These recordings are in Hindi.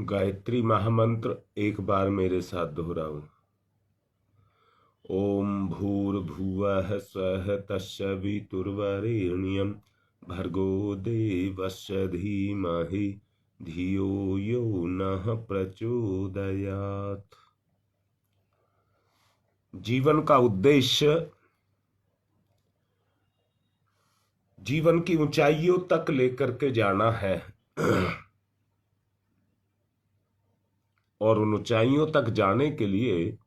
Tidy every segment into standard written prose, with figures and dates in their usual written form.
गायत्री महामंत्र एक बार मेरे साथ दोहराओ। ओम भूर्भुवः स्वः तस्सवितुर्वरेण्यं भर्गो देवस्य धीमहि धियो यो नः प्रचोदयात्। जीवन का उद्देश्य जीवन की ऊंचाइयों तक लेकर के जाना है और उन ऊंचाइयों तक जाने के लिए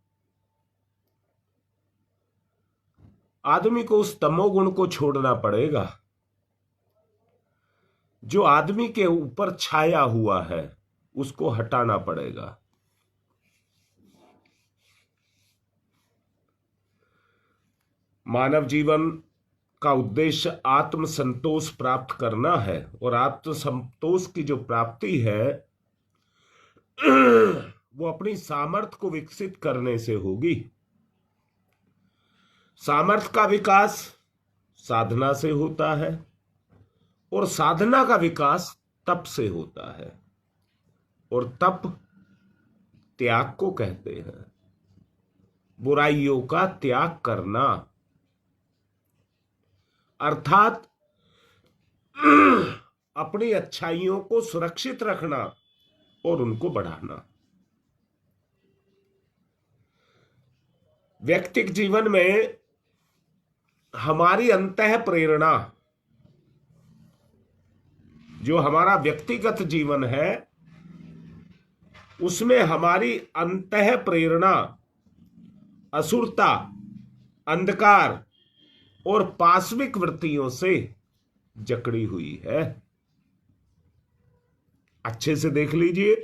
आदमी को उस तमोगुण को छोड़ना पड़ेगा जो आदमी के ऊपर छाया हुआ है, उसको हटाना पड़ेगा। मानव जीवन का उद्देश्य आत्म संतोष प्राप्त करना है और आत्म संतोष की जो प्राप्ति है वो अपनी सामर्थ्य को विकसित करने से होगी। सामर्थ्य का विकास साधना से होता है और साधना का विकास तप से होता है और तप त्याग को कहते हैं। बुराइयों का त्याग करना अर्थात अपनी अच्छाइयों को सुरक्षित रखना और उनको बढ़ाना। व्यक्तिगत जीवन में हमारी अंतः प्रेरणा, जो हमारा व्यक्तिगत जीवन है उसमें हमारी अंतः प्रेरणा असुरता, अंधकार और पाशविक वृत्तियों से जकड़ी हुई है। अच्छे से देख लीजिए।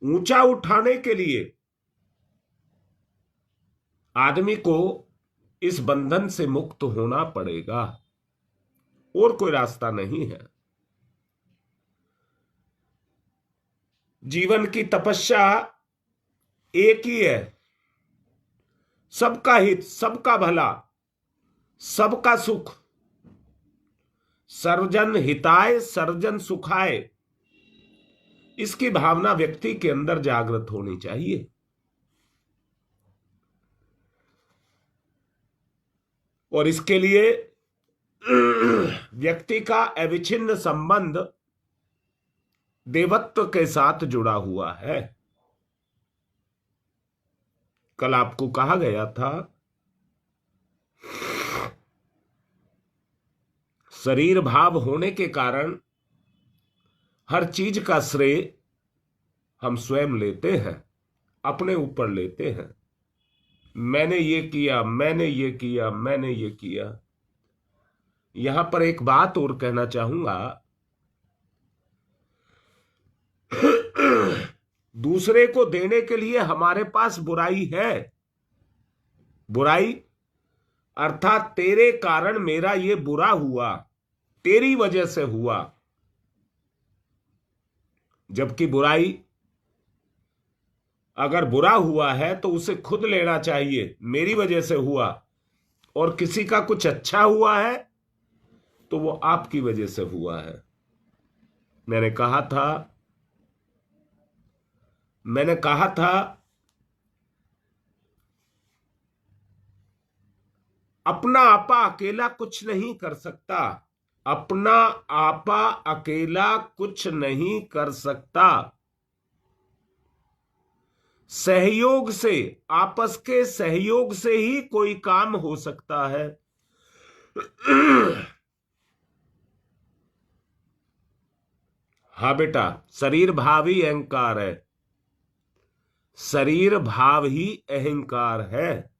ऊंचा उठाने के लिए आदमी को इस बंधन से मुक्त होना पड़ेगा और कोई रास्ता नहीं है। जीवन की तपस्या एक ही है, सबका हित, सबका भला, सबका सुख। सर्वजन हिताय सर्वजन सुखाय, इसकी भावना व्यक्ति के अंदर जागृत होनी चाहिए। और इसके लिए व्यक्ति का अविच्छिन्न संबंध देवत्व के साथ जुड़ा हुआ है। कल आपको कहा गया था शरीर भाव होने के कारण हर चीज का श्रेय हम स्वयं लेते हैं, अपने ऊपर लेते हैं। मैंने ये किया, मैंने ये किया, मैंने ये किया। यहां पर एक बात और कहना चाहूंगा, दूसरे को देने के लिए हमारे पास बुराई है। बुराई अर्थात तेरे कारण मेरा ये बुरा हुआ, तेरी वजह से हुआ। जबकि बुराई अगर बुरा हुआ है तो उसे खुद लेना चाहिए, मेरी वजह से हुआ। और किसी का कुछ अच्छा हुआ है तो वो आपकी वजह से हुआ है। मैंने कहा था अपना आपा अकेला कुछ नहीं कर सकता। अपना आपा अकेला कुछ नहीं कर सकता। सहयोग से, आपस के सहयोग से ही कोई काम हो सकता है। हाँ बेटा, शरीर भाव ही अहंकार है। शरीर भाव ही अहंकार है,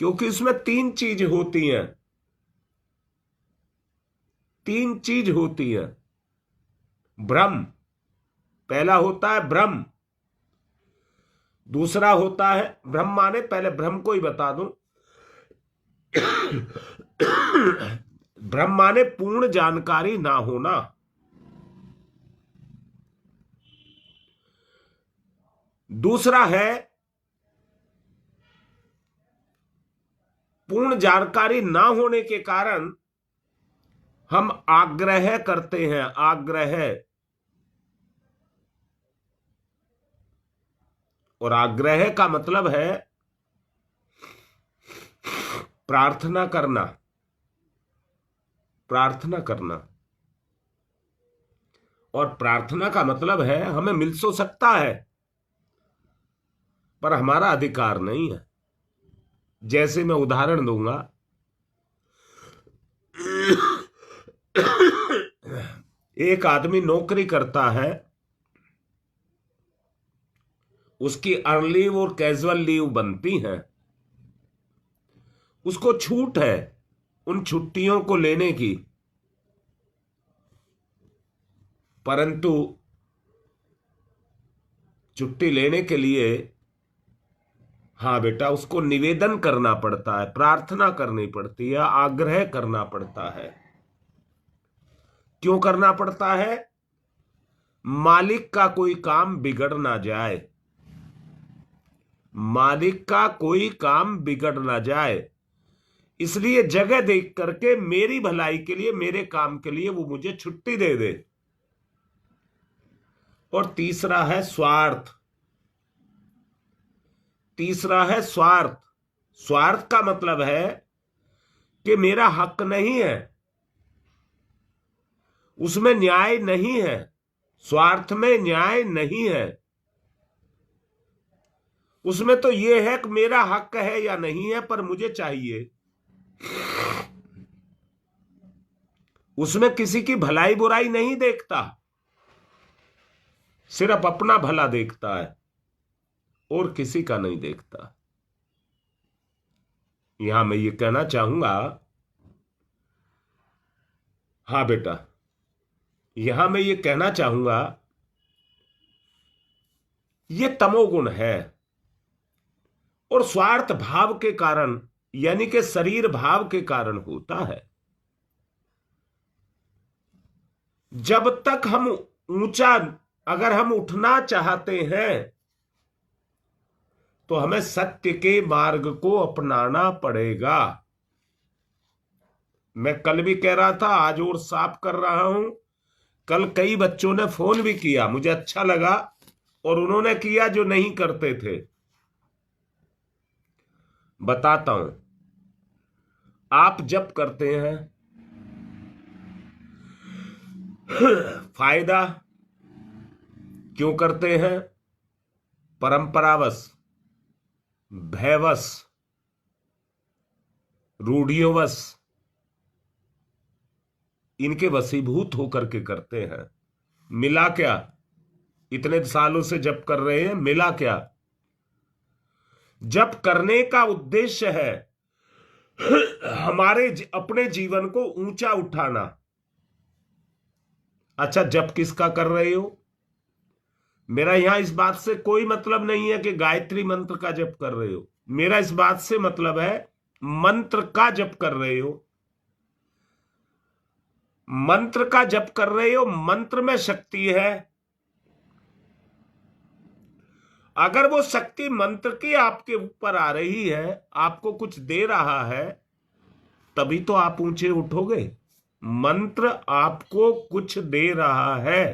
क्योंकि इसमें तीन चीज होती हैं। तीन चीज होती है। ब्रह्म, पहला होता है ब्रह्म। दूसरा होता है ब्रह्म माने, पहले ब्रह्म को ही बता दूं, ब्रह्म माने पूर्ण जानकारी ना होना। दूसरा है पूर्ण जानकारी ना होने के कारण हम आग्रह करते हैं, आग्रह। और आग्रह का मतलब है प्रार्थना करना, प्रार्थना करना। और प्रार्थना का मतलब है हमें मिल तो सकता है पर हमारा अधिकार नहीं है। जैसे मैं उदाहरण दूंगा, एक आदमी नौकरी करता है, उसकी अर्न लीव और कैजुअल लीव बनती हैं, उसको छूट है उन छुट्टियों को लेने की, परंतु छुट्टी लेने के लिए हाँ बेटा उसको निवेदन करना पड़ता है, प्रार्थना करनी पड़ती है, आग्रह करना पड़ता है। क्यों करना पड़ता है? मालिक का कोई काम बिगड़ ना जाए, मालिक का कोई काम बिगड़ ना जाए, इसलिए जगह देख करके मेरी भलाई के लिए, मेरे काम के लिए वो मुझे छुट्टी दे दे। और तीसरा है स्वार्थ, तीसरा है स्वार्थ। स्वार्थ का मतलब है कि मेरा हक नहीं है, उसमें न्याय नहीं है, स्वार्थ में न्याय नहीं है। उसमें तो यह है कि मेरा हक है या नहीं है पर मुझे चाहिए। उसमें किसी की भलाई बुराई नहीं देखता, सिर्फ अपना भला देखता है और किसी का नहीं देखता। यहां मैं ये कहना चाहूंगा, हाँ बेटा, यहां मैं ये कहना चाहूंगा ये तमोगुण है और स्वार्थ भाव के कारण यानी कि शरीर भाव के कारण होता है। जब तक हम ऊंचा, अगर हम उठना चाहते हैं तो हमें सत्य के मार्ग को अपनाना पड़ेगा। मैं कल भी कह रहा था, आज और साफ कर रहा हूं। कल कई बच्चों ने फोन भी किया, मुझे अच्छा लगा, और उन्होंने किया जो नहीं करते थे। बताता हूं, आप जब करते हैं फायदा क्यों करते हैं? परंपरावश, भयवश, रूढ़ियोवश, इनके वशीभूत होकर के करते हैं। मिला क्या? इतने सालों से जब कर रहे हैं, मिला क्या? जब करने का उद्देश्य है हमारे अपने जीवन को ऊंचा उठाना। अच्छा, जब किसका कर रहे हो? मेरा यहां इस बात से कोई मतलब नहीं है कि गायत्री मंत्र का जप कर रहे हो। मेरा इस बात से मतलब है मंत्र का जप कर रहे हो, मंत्र का जप कर रहे हो। मंत्र में शक्ति है। अगर वो शक्ति मंत्र की आपके ऊपर आ रही है, आपको कुछ दे रहा है, तभी तो आप ऊंचे उठोगे। मंत्र आपको कुछ दे रहा है,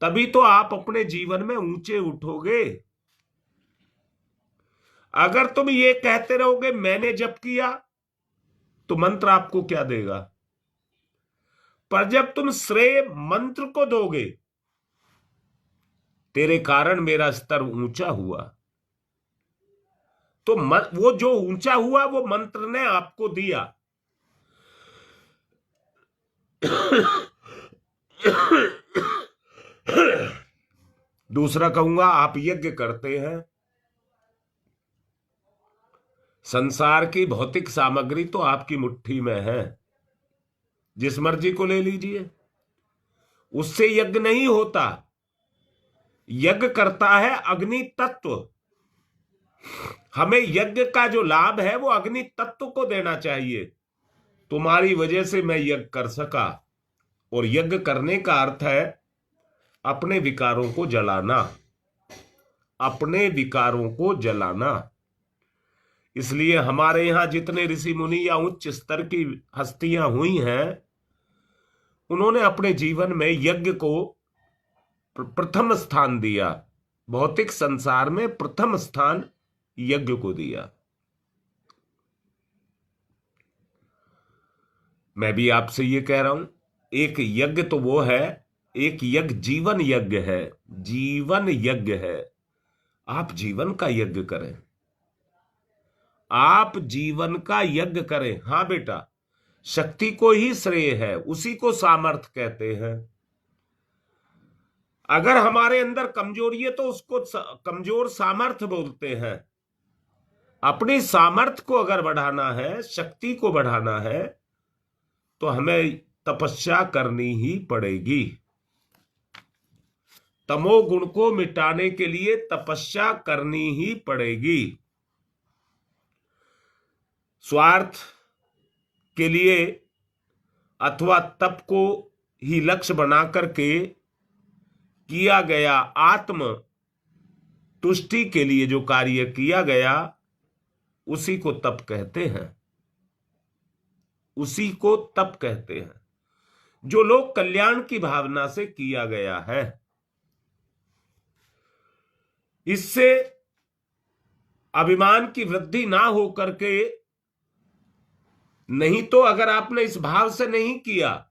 तभी तो आप अपने जीवन में ऊंचे उठोगे। अगर तुम ये कहते रहोगे मैंने जप किया, तो मंत्र आपको क्या देगा? पर जब तुम श्रेय मंत्र को दोगे, तेरे कारण मेरा स्तर ऊंचा हुआ, तो वो जो ऊंचा हुआ वो मंत्र ने आपको दिया। दूसरा कहूंगा, आप यज्ञ करते हैं, संसार की भौतिक सामग्री तो आपकी मुट्ठी में है, जिस मर्जी को ले लीजिए, उससे यज्ञ नहीं होता। यज्ञ करता है अग्नि तत्व। हमें यज्ञ का जो लाभ है वो अग्नि तत्व को देना चाहिए। तुम्हारी वजह से मैं यज्ञ कर सका, और यज्ञ करने का अर्थ है अपने विकारों को जलाना, अपने विकारों को जलाना। इसलिए हमारे यहां जितने ऋषि मुनि या उच्च स्तर की हस्तियां हुई हैं, उन्होंने अपने जीवन में यज्ञ को प्रथम स्थान दिया। भौतिक संसार में प्रथम स्थान यज्ञ को दिया। मैं भी आपसे ये कह रहा हूं, एक यज्ञ तो वो है, एक यज्ञ जीवन यज्ञ है, जीवन यज्ञ है। आप जीवन का यज्ञ करें, आप जीवन का यज्ञ करें। हां बेटा, शक्ति को ही श्रेय है, उसी को सामर्थ्य कहते हैं। अगर हमारे अंदर कमजोरी है तो उसको कमजोर सामर्थ्य बोलते हैं। अपनी सामर्थ्य को अगर बढ़ाना है, शक्ति को बढ़ाना है, तो हमें तपस्या करनी ही पड़ेगी। तमोगुण को मिटाने के लिए तपस्या करनी ही पड़ेगी। स्वार्थ के लिए अथवा तप को ही लक्ष्य बना करके किया गया आत्म तुष्टि के लिए जो कार्य किया गया, उसी को तप कहते हैं, उसी को तप कहते हैं, जो लोक कल्याण की भावना से किया गया है। इससे अभिमान की वृद्धि ना हो करके, नहीं तो अगर आपने इस भाव से नहीं किया,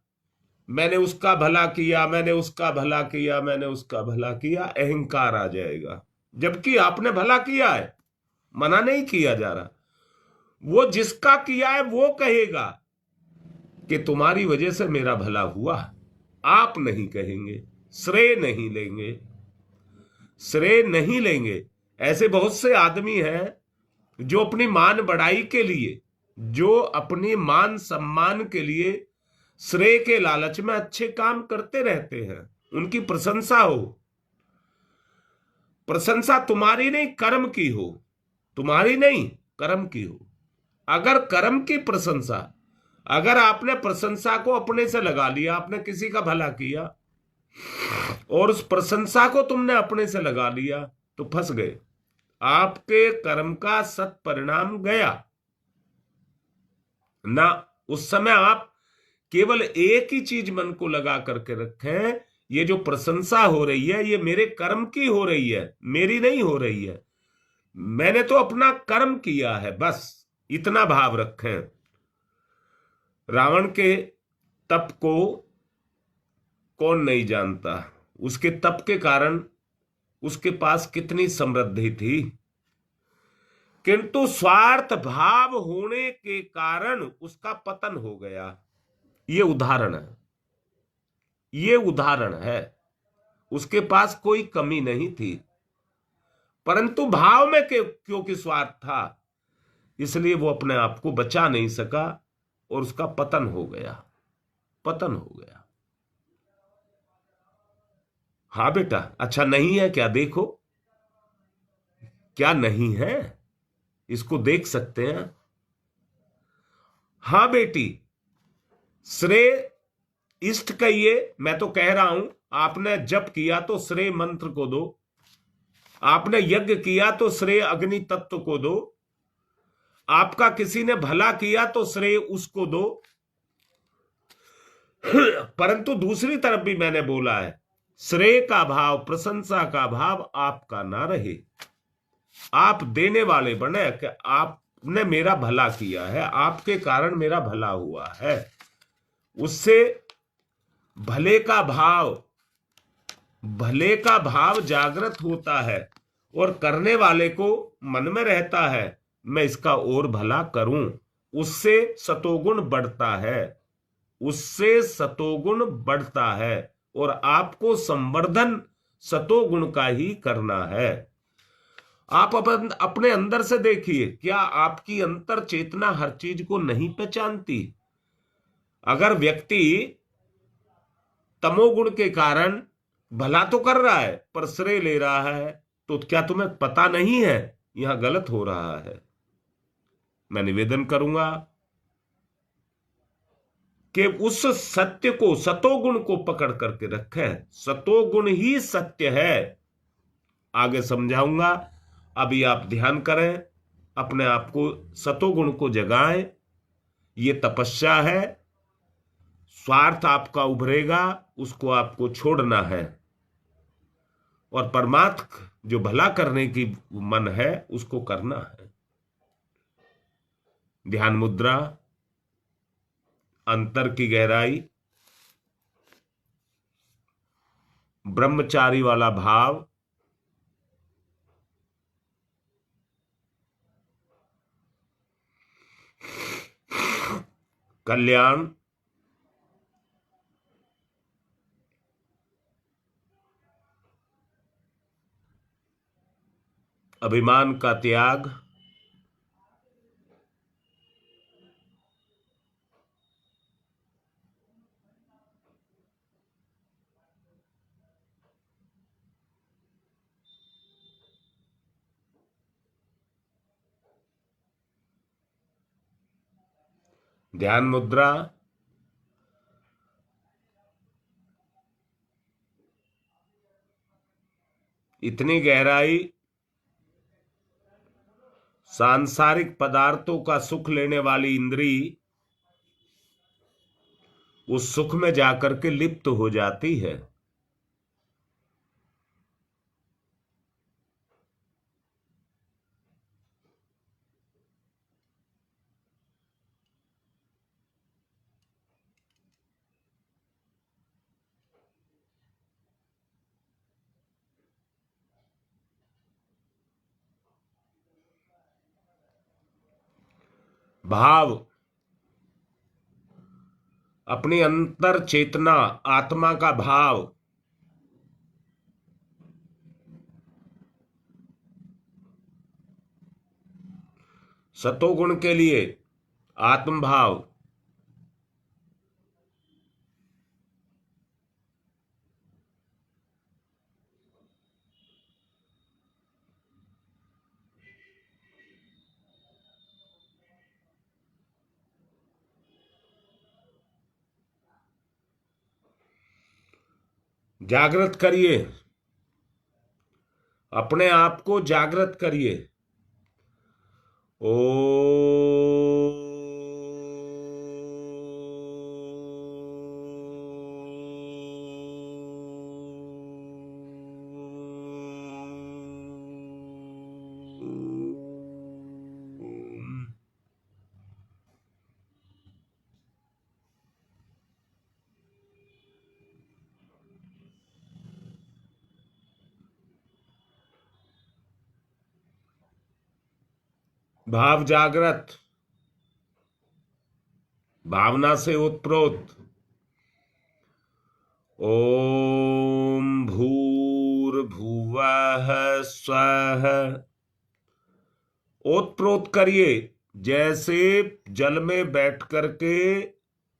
मैंने उसका भला किया, मैंने उसका भला किया, मैंने उसका भला किया, अहंकार आ जाएगा। जबकि आपने भला किया है, मना नहीं किया जा रहा। वो जिसका किया है वो कहेगा कि तुम्हारी वजह से मेरा भला हुआ। आप नहीं कहेंगे, श्रेय नहीं लेंगे, श्रेय नहीं लेंगे। ऐसे बहुत से आदमी हैं जो अपनी मान बढ़ाई के लिए, जो अपनी मान सम्मान के लिए श्रेय के लालच में अच्छे काम करते रहते हैं। उनकी प्रशंसा हो, प्रशंसा तुम्हारी नहीं कर्म की हो, तुम्हारी नहीं कर्म की हो। अगर कर्म की प्रशंसा, अगर आपने प्रशंसा को अपने से लगा लिया, आपने किसी का भला किया और उस प्रशंसा को तुमने अपने से लगा लिया, तो फंस गए। आपके कर्म का सत परिणाम गया ना। उस समय आप केवल एक ही चीज मन को लगा करके रखें, ये जो प्रशंसा हो रही है ये मेरे कर्म की हो रही है, मेरी नहीं हो रही है। मैंने तो अपना कर्म किया है, बस इतना भाव रखें। रावण के तप को कौन नहीं जानता, उसके तप के कारण उसके पास कितनी समृद्धि थी, किंतु स्वार्थ भाव होने के कारण उसका पतन हो गया। ये उदाहरण है, ये उदाहरण है। उसके पास कोई कमी नहीं थी, परंतु भाव में क्योंकि स्वार्थ था, इसलिए वो अपने आप को बचा नहीं सका और उसका पतन हो गया, पतन हो गया। हाँ बेटा, अच्छा नहीं है क्या? देखो क्या नहीं है, इसको देख सकते हैं। हाँ बेटी, श्रेय इष्ट कहिए, मैं तो कह रहा हूं, आपने जप किया तो श्रेय मंत्र को दो, आपने यज्ञ किया तो श्रेय अग्नि तत्व को दो, आपका किसी ने भला किया तो श्रेय उसको दो। परंतु दूसरी तरफ भी मैंने बोला है, श्रेय का भाव, प्रशंसा का भाव आपका ना रहे। आप देने वाले बने कि आपने मेरा भला किया है, आपके कारण मेरा भला हुआ है। उससे भले का भाव, भले का भाव जागृत होता है और करने वाले को मन में रहता है मैं इसका और भला करूं। उससे सतोगुण बढ़ता है, उससे सतोगुण बढ़ता है और आपको संवर्धन सतोगुण का ही करना है। आप अपने अंदर से देखिए, क्या आपकी अंतर चेतना हर चीज को नहीं पहचानती? अगर व्यक्ति तमोगुण के कारण भला तो कर रहा है पर श्रेय ले रहा है, तो क्या तुम्हें पता नहीं है यहां गलत हो रहा है? मैं निवेदन करूंगा कि उस सत्य को, सतोगुण को पकड़ करके रखें। सतोगुण ही सत्य है। आगे समझाऊंगा, अभी आप ध्यान करें, अपने आप को सतोगुण को जगाएं। ये तपस्या है, स्वार्थ आपका उभरेगा, उसको आपको छोड़ना है, और परमात्म जो भला करने की मन है उसको करना है। ध्यान मुद्रा, अंतर की गहराई, ब्रह्मचारी वाला भाव, कल्याण, अभिमान का त्याग, ध्यान मुद्रा, इतनी गहराई, सांसारिक पदार्थों का सुख लेने वाली इंद्री उस सुख में जाकर के लिप्त हो जाती है। भाव, अपनी अंतर चेतना, आत्मा का भाव, सतोगुण के लिए आत्म भाव, जागृत करिए, अपने आप को जागृत करिए। ओ भाव जागृत, भावना से ओतप्रोत। ओम भूर्भुवः स्वः। ओतप्रोत करिए, जैसे जल में बैठ करके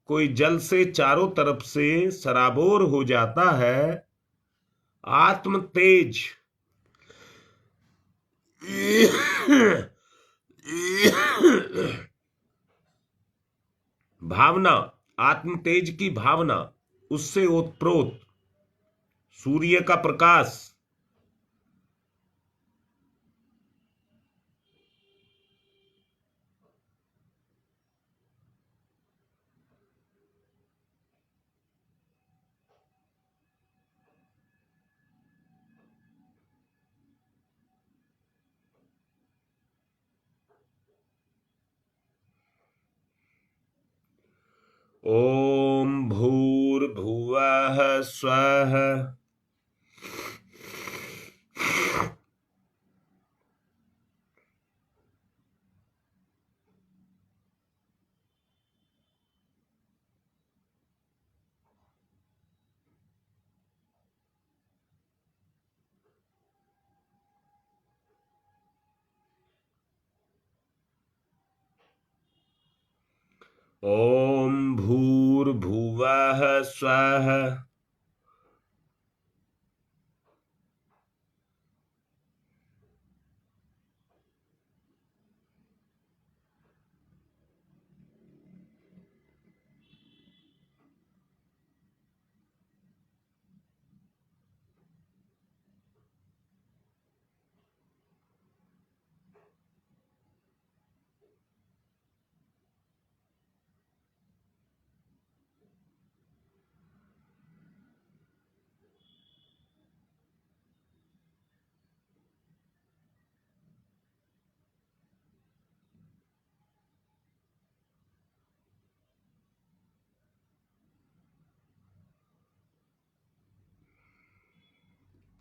कोई जल से चारों तरफ से सराबोर हो जाता है। आत्म तेज भावना, आत्म तेज की भावना, उससे ओतप्रोत सूर्य का प्रकाश। ओम भूर्भुवः स्वः। ओम भूर्भुवः स्वः।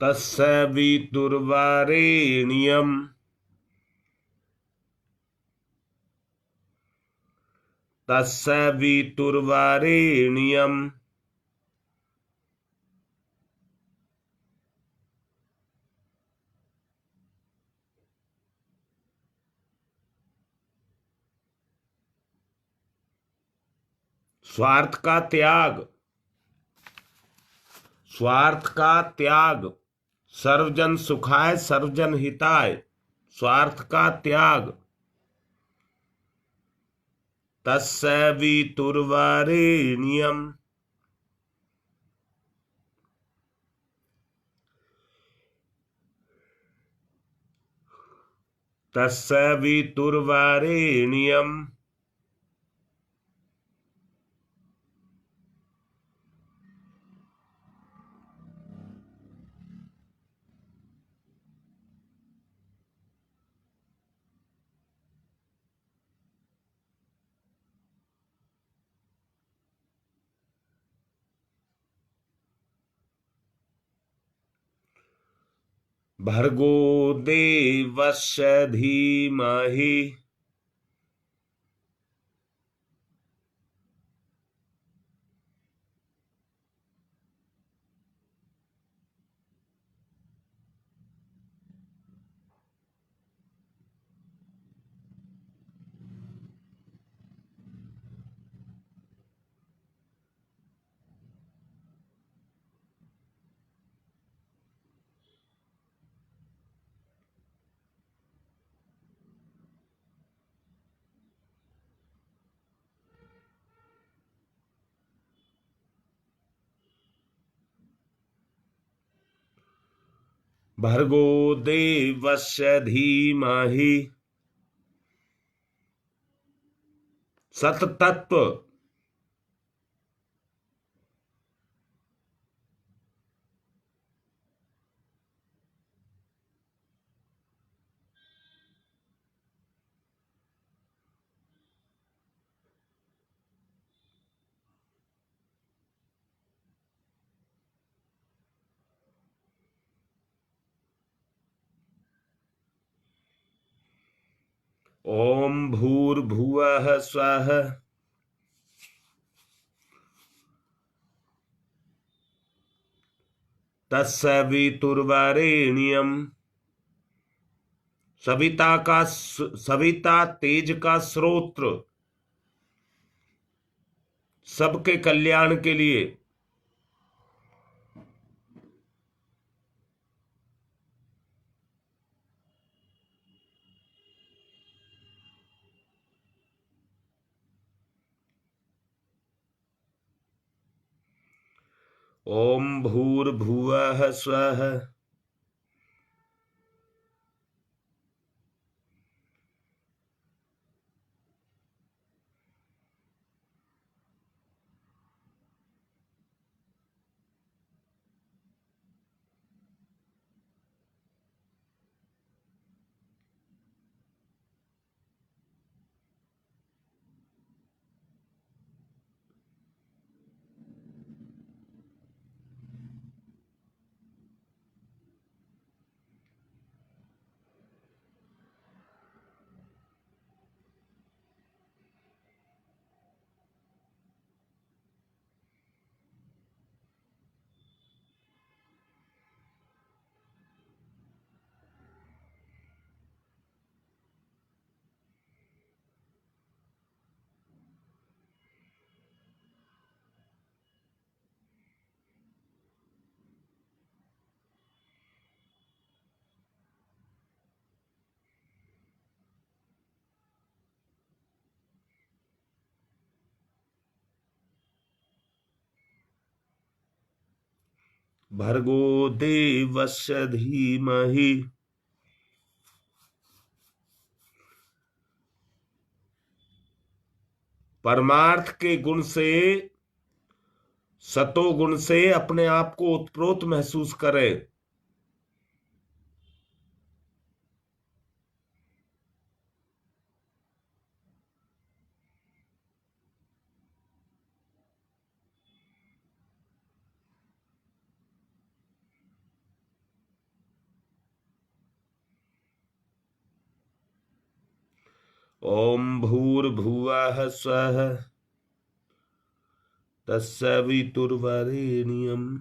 तस्य वितुर्वरेण्यम् तस्य वितुर्वरेण्यम् स्वार्थ का त्याग, स्वार्थ का त्याग, सर्वजन सुखाय सर्वजन हिताय, स्वार्थ का त्याग। तस्य वितुर्वरेण्यम् तस्य वितुर्वरेण्यम् भर्गो देवस्य धीमहि भर्गो देवस्य धीमहि सततत्व। ओम भूर्भुवः स्वः तस्य वितुर्वरेण्यम्। सविता तेज का स्रोत, सबके कल्याण के लिए। ओम भूर्भुवः स्वः भर्गो देवस्य धीमहि। परमार्थ के गुण से, सतोगुण से अपने आप को उत्प्रोत महसूस करें। ओम भूर्भुवः स्वः तत्सवितुर्वरेण्यम्।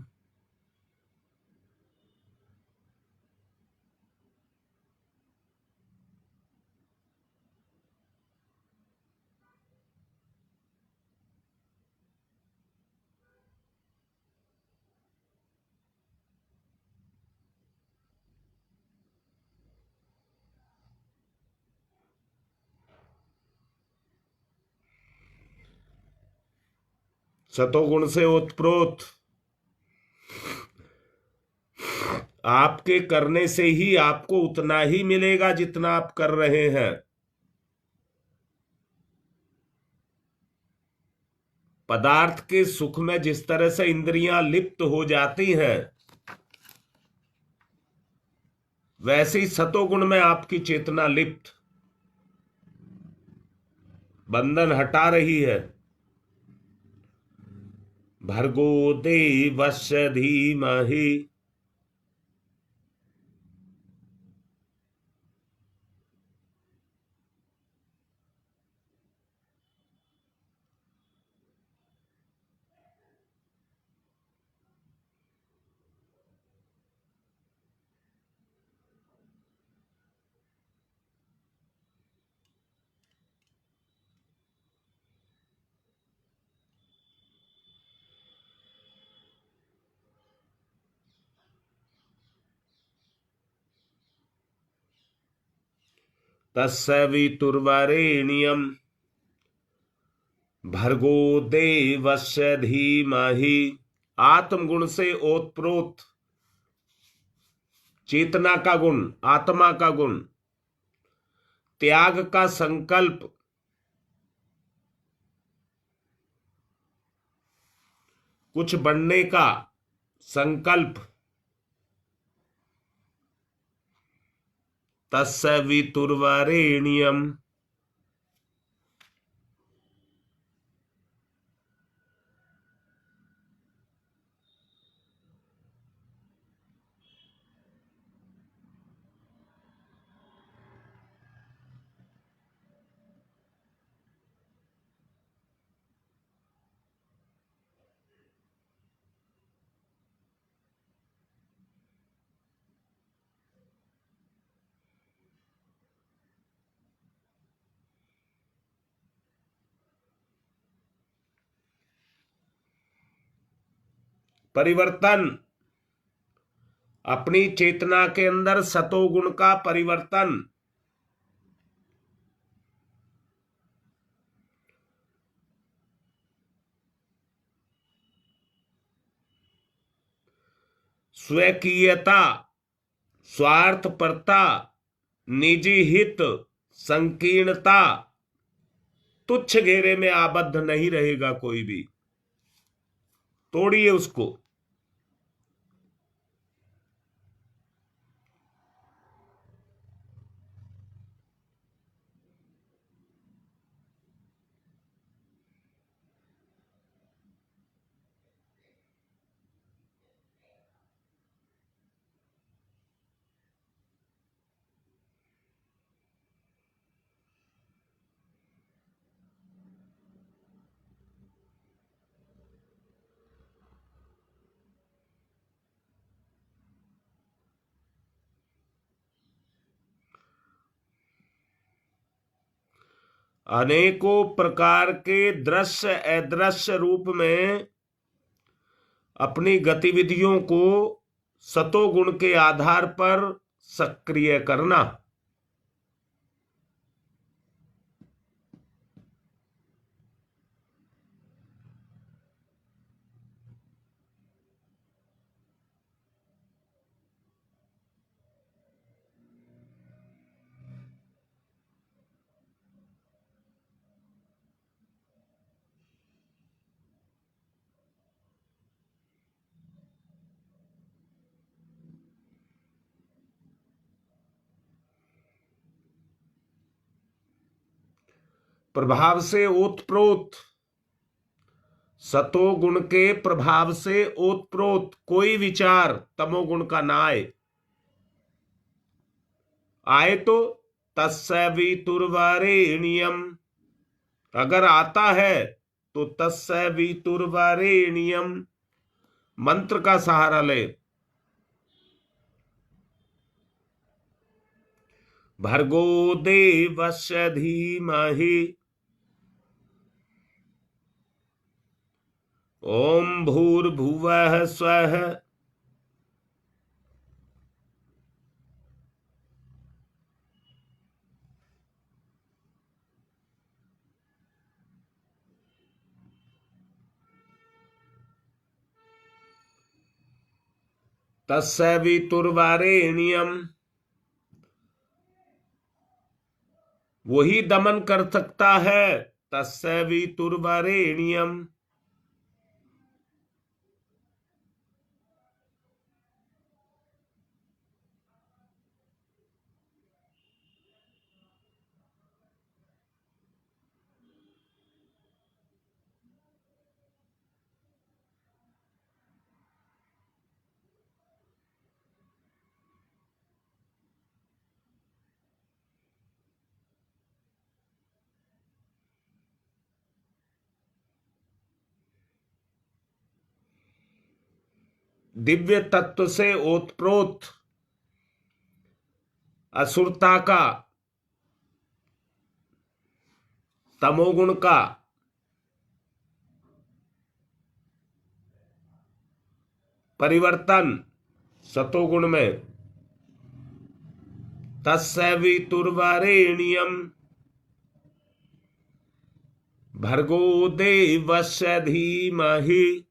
सतोगुण से ओतप्रोत आपके करने से ही आपको उतना ही मिलेगा जितना आप कर रहे हैं। पदार्थ के सुख में जिस तरह से इंद्रियां लिप्त हो जाती हैं, वैसे ही सतोगुण में आपकी चेतना लिप्त, बंधन हटा रही है। भर्गो देवस्य धीमहि। तत्सवितुर्वरेण्यम् भर्गो देवस्य धीमहि। आत्मगुण से ओतप्रोत चेतना का गुण, आत्मा का गुण, त्याग का संकल्प, कुछ बनने का संकल्प, तत्सवितुर्वरेण्यम्। परिवर्तन, अपनी चेतना के अंदर सतोगुण का परिवर्तन। स्वकीयता, स्वार्थपरता, निजी हित, संकीर्णता, तुच्छ घेरे में आबद्ध नहीं रहेगा कोई भी। तोड़िए उसको। अनेकों प्रकार के दृश्य अदृश्य रूप में अपनी गतिविधियों को सतोगुण के आधार पर सक्रिय करना। प्रभाव से ओतप्रोत, सतोगुण के प्रभाव से ओतप्रोत कोई विचार तमोगुण का ना आए। आए तो तस्य वितुर्वरेण्यम, अगर आता है तो तस्य वितुर्वरेण्यम, मंत्र का सहारा ले। भर्गो देवस्य धीमहि ओम भूर्भुवः स्वः। तस्य वितुर्वरेण्यम, वही दमन कर सकता है। तस्य वितुर्वरेण्यम, दिव्य तत्व से ओतप्रोत असुरता का, तमोगुण का परिवर्तन सतोगुण में। तस्य वितुर्वरेण्यम भर्गो देवस्य धीमहि।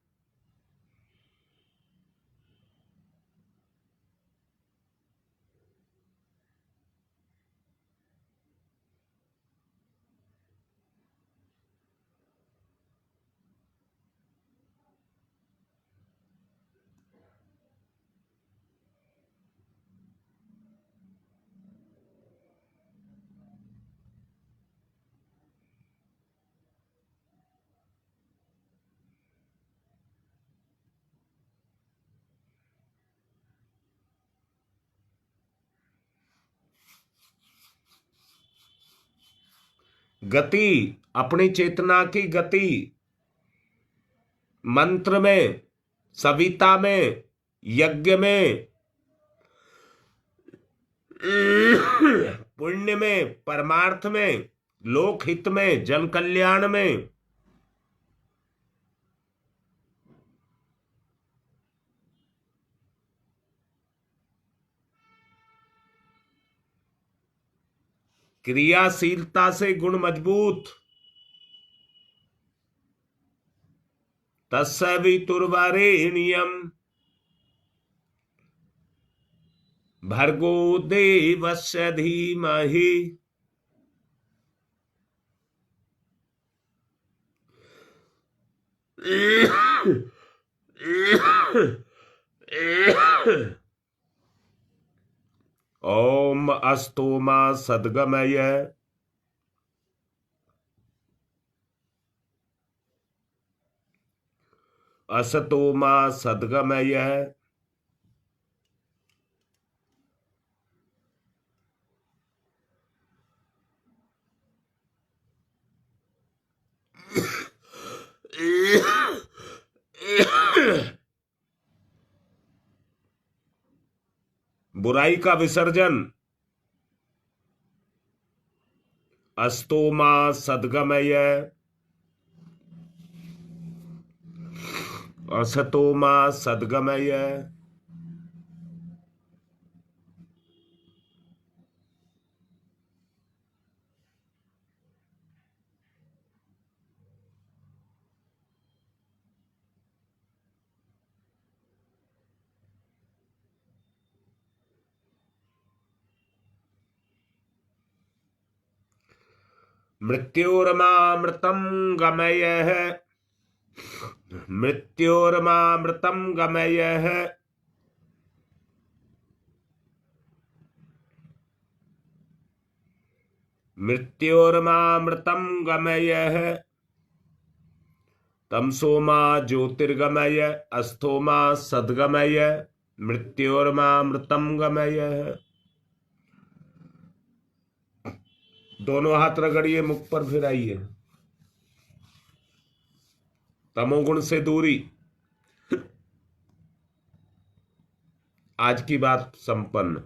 गति, अपनी चेतना की गति मंत्र में, सविता में, यज्ञ में, पुण्य में, परमार्थ में, लोकहित में, जन कल्याण में। क्रियाशीलता से गुण मजबूत। तस्य वितुर्वरेण्यम भर्गो देवस्य धीमहि। ओम अस्तु मा सद्गमय। असतो मा सद्गमय। बुराई का विसर्जन। अस्तो मा सद्गमय। असतो मा सद्गमय। मृत्योर्मामृतं गमयः। मृत्योर्मामृतं गमयः। मृत्योर्मामृतं गमयः। तमसो मा ज्योतिर्गमय। अस्थो मा सद्गमय। मृत्योर्मामृतं गमयः। दोनों हाथ रगड़िए, मुख पर फिराइए। तमोगुण से दूरी। आज की बात संपन्न।